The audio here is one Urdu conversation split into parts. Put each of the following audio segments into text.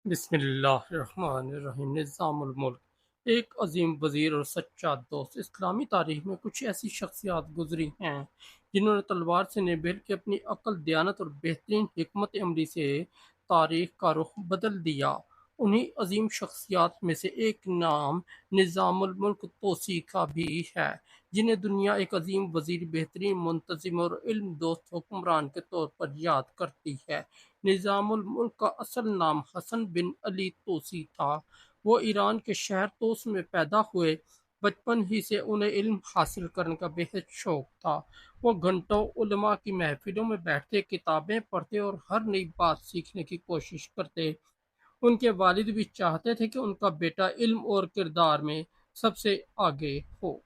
بسم اللہ الرحمن الرحیم۔ نظام الملک ایک عظیم وزیر اور سچا دوست۔ اسلامی تاریخ میں کچھ ایسی شخصیات گزری ہیں جنہوں نے تلوار سے نہیں بلکہ اپنی عقل، دیانت اور بہترین حکمت عملی سے تاریخ کا رخ بدل دیا۔ انہی عظیم شخصیات میں سے ایک نام نظام الملک توسی کا بھی ہے، جنہیں دنیا ایک عظیم وزیر، بہترین منتظم اور علم دوست حکمران کے طور پر یاد کرتی ہے۔ نظام الملک کا اصل نام حسن بن علی توسی تھا۔ وہ ایران کے شہر توس میں پیدا ہوئے۔ بچپن ہی سے انہیں علم حاصل کرنے کا بہت شوق تھا۔ وہ گھنٹوں علماء کی محفلوں میں بیٹھتے، کتابیں پڑھتے اور ہر نئی بات سیکھنے کی کوشش کرتے۔ ان کے والد بھی چاہتے تھے کہ ان کا بیٹا علم اور کردار میں سب سے آگے ہو۔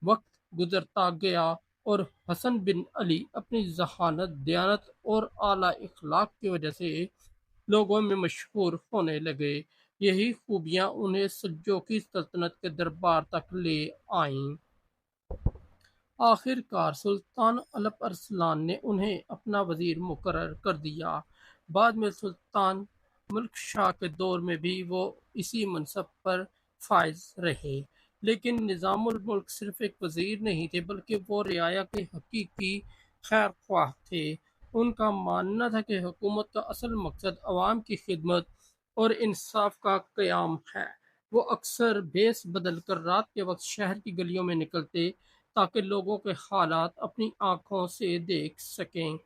وقت گزرتا گیا اور حسن بن علی اپنی ذہانت، دیانت اور اعلیٰ اخلاق کی وجہ سے لوگوں میں مشہور ہونے لگے۔ یہی خوبیاں انہیں سلجوقی سلطنت کے دربار تک لے آئیں۔ آخر کار سلطان الپ ارسلان نے انہیں اپنا وزیر مقرر کر دیا۔ بعد میں سلطان ملک شاہ کے دور میں بھی وہ اسی منصب پر فائز رہے۔ لیکن نظام الملک صرف ایک وزیر نہیں تھے، بلکہ وہ رعایا کے حقیقی خیر خواہ تھے۔ ان کا ماننا تھا کہ حکومت کا اصل مقصد عوام کی خدمت اور انصاف کا قیام ہے۔ وہ اکثر بھیس بدل کر رات کے وقت شہر کی گلیوں میں نکلتے تاکہ لوگوں کے حالات اپنی آنکھوں سے دیکھ سکیں۔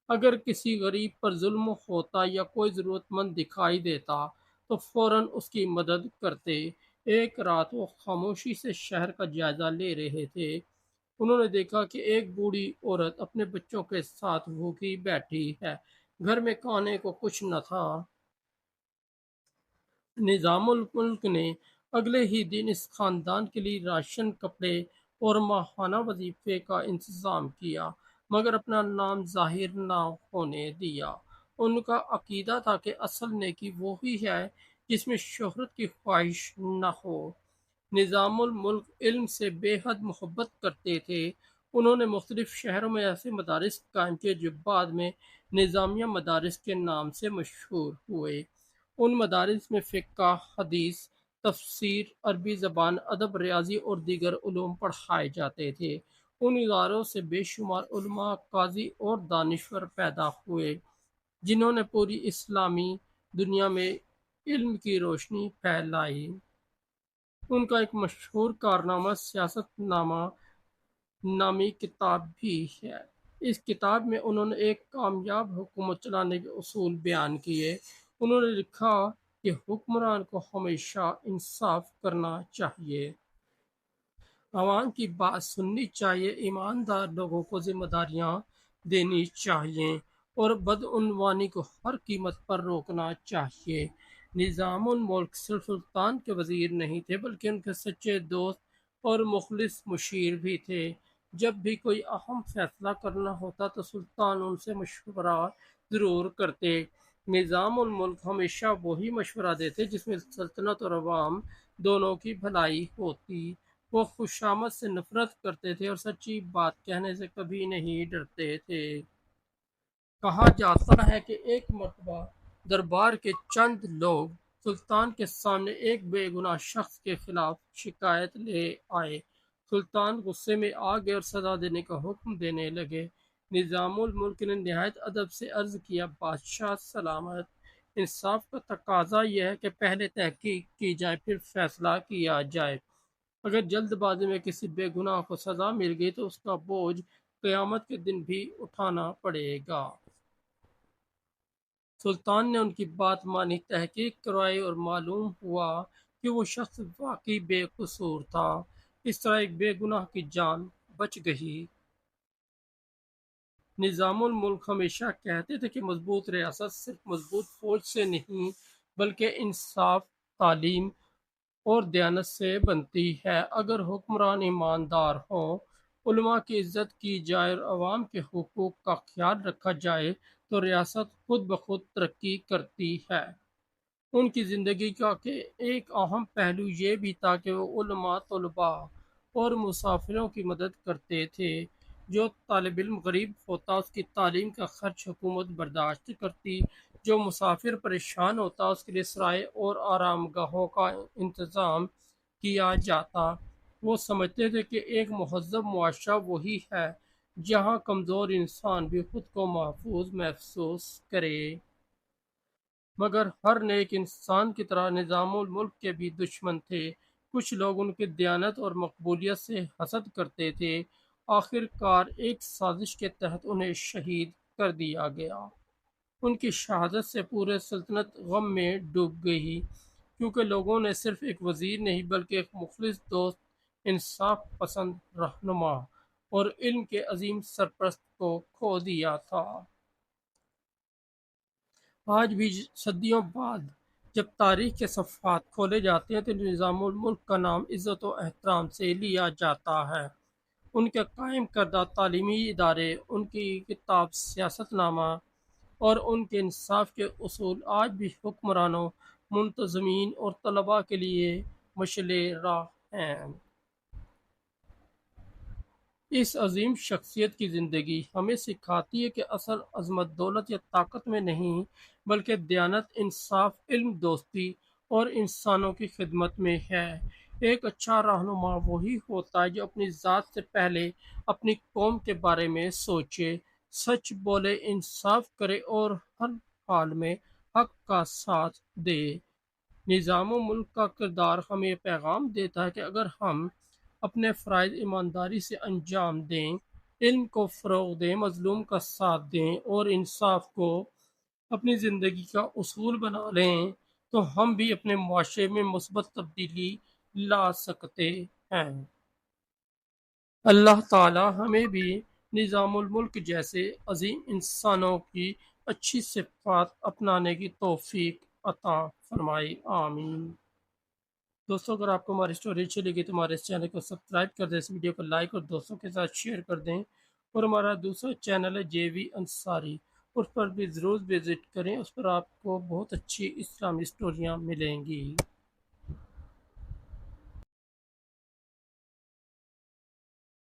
اگر کسی غریب پر ظلم ہوتا یا کوئی ضرورت مند دکھائی دیتا تو فوراً اس کی مدد کرتے۔ ایک رات وہ خاموشی سے شہر کا جائزہ لے رہے تھے۔ انہوں نے دیکھا کہ ایک بوڑھی عورت اپنے بچوں کے ساتھ بھوکی بیٹھی ہے۔ گھر میں کھانے کو کچھ نہ تھا۔ نظام الملک نے اگلے ہی دن اس خاندان کے لیے راشن، کپڑے اور ماہانہ وظیفے کا انتظام کیا، مگر اپنا نام ظاہر نہ ہونے دیا۔ ان کا عقیدہ تھا کہ اصل نیکی وہی ہے جس میں شہرت کی خواہش نہ ہو۔ نظام الملک علم سے بے حد محبت کرتے تھے۔ انہوں نے مختلف شہروں میں ایسے مدارس قائم کیے جو بعد میں نظامیہ مدارس کے نام سے مشہور ہوئے۔ ان مدارس میں فقہ، حدیث، تفسیر، عربی زبان، ادب، ریاضی اور دیگر علوم پڑھائے جاتے تھے۔ ان اداروں سے بے شمار علماء، قاضی اور دانشور پیدا ہوئے، جنہوں نے پوری اسلامی دنیا میں علم کی روشنی پھیلائی۔ ان کا ایک مشہور کارنامہ سیاست نامہ نامی کتاب بھی ہے۔ اس کتاب میں انہوں نے ایک کامیاب حکومت چلانے کے اصول بیان کیے۔ انہوں نے لکھا کہ حکمران کو ہمیشہ انصاف کرنا چاہیے، عوام کی بات سننی چاہیے، ایماندار لوگوں کو ذمہ داریاں دینی چاہیے اور بدعنوانی کو ہر قیمت پر روکنا چاہیے۔ نظام الملک صرف سلطان کے وزیر نہیں تھے، بلکہ ان کے سچے دوست اور مخلص مشیر بھی تھے۔ جب بھی کوئی اہم فیصلہ کرنا ہوتا تو سلطان ان سے مشورہ ضرور کرتے۔ نظام الملک ہمیشہ وہی مشورہ دیتے جس میں سلطنت اور عوام دونوں کی بھلائی ہوتی۔ وہ خوشامد سے نفرت کرتے تھے اور سچی بات کہنے سے کبھی نہیں ڈرتے تھے۔ کہا جاتا ہے کہ ایک مرتبہ دربار کے چند لوگ سلطان کے سامنے ایک بے گناہ شخص کے خلاف شکایت لے آئے۔ سلطان غصے میں آ گئے اور سزا دینے کا حکم دینے لگے۔ نظام الملک نے نہایت ادب سے عرض کیا، بادشاہ سلامت، انصاف کا تقاضا یہ ہے کہ پہلے تحقیق کی جائے پھر فیصلہ کیا جائے۔ اگر جلد بازی میں کسی بے گناہ کو سزا مل گئی تو اس کا بوجھ قیامت کے دن بھی اٹھانا پڑے گا۔ سلطان نے ان کی بات مانی، تحقیق کروائی اور معلوم ہوا کہ وہ شخص واقعی بے قصور تھا۔ اس طرح ایک بے گناہ کی جان بچ گئی۔ نظام الملک ہمیشہ کہتے تھے کہ مضبوط ریاست صرف مضبوط فوج سے نہیں بلکہ انصاف، تعلیم اور دیانت سے بنتی ہے۔ اگر حکمران ایماندار ہوں، علماء کی عزت کی جائے اور عوام کے حقوق کا خیال رکھا جائے تو ریاست خود بخود ترقی کرتی ہے۔ ان کی زندگی کا ایک اہم پہلو یہ بھی تھا کہ وہ علماء، طلباء اور مسافروں کی مدد کرتے تھے۔ جو طالب علم غریب ہوتا اس کی تعلیم کا خرچ حکومت برداشت کرتی۔ جو مسافر پریشان ہوتا اس کے لیے سرائے اور آرام گاہوں کا انتظام کیا جاتا۔ وہ سمجھتے تھے کہ ایک مہذب معاشرہ وہی ہے جہاں کمزور انسان بھی خود کو محفوظ محسوس کرے۔ مگر ہر نیک انسان کی طرح نظام الملک کے بھی دشمن تھے۔ کچھ لوگ ان کی دیانت اور مقبولیت سے حسد کرتے تھے۔ آخر کار ایک سازش کے تحت انہیں شہید کر دیا گیا۔ ان کی شہادت سے پورے سلطنت غم میں ڈوب گئی، کیونکہ لوگوں نے صرف ایک وزیر نہیں بلکہ ایک مخلص دوست، انصاف پسند رہنما اور علم کے عظیم سرپرست کو کھو دیا تھا۔ آج بھی صدیوں بعد جب تاریخ کے صفحات کھولے جاتے ہیں تو نظام الملک کا نام عزت و احترام سے لیا جاتا ہے۔ ان کے قائم کردہ تعلیمی ادارے، ان کی کتاب سیاست نامہ اور ان کے انصاف کے اصول آج بھی حکمرانوں، منتظمین اور طلباء کے لیے مشعل راہ ہیں۔ اس عظیم شخصیت کی زندگی ہمیں سکھاتی ہے کہ اصل عظمت دولت یا طاقت میں نہیں بلکہ دیانت، انصاف، علم، دوستی اور انسانوں کی خدمت میں ہے۔ ایک اچھا رہنما وہی ہوتا ہے جو اپنی ذات سے پہلے اپنی قوم کے بارے میں سوچے، سچ بولے، انصاف کرے اور ہر حال میں حق کا ساتھ دے۔ نظام و ملک کا کردار ہمیں پیغام دیتا ہے کہ اگر ہم اپنے فرائض ایمانداری سے انجام دیں، علم کو فروغ دیں، مظلوم کا ساتھ دیں اور انصاف کو اپنی زندگی کا اصول بنا لیں تو ہم بھی اپنے معاشرے میں مثبت تبدیلی لا سکتے ہیں۔ اللہ تعالی ہمیں بھی نظام الملک جیسے عظیم انسانوں کی اچھی صفات اپنانے کی توفیق عطا فرمائے، آمین۔ دوستوں اگر آپ کو ہماری اسٹوری اچھی لگی تو ہمارے اس چینل کو سبسکرائب کر دیں، اس ویڈیو کو لائک اور دوستوں کے ساتھ شیئر کر دیں، اور ہمارا دوسرا چینل ہے جے وی انصاری، اس پر بھی ضرور وزٹ کریں، اس پر آپ کو بہت اچھی اسلامی اسٹوریاں ملیں گی۔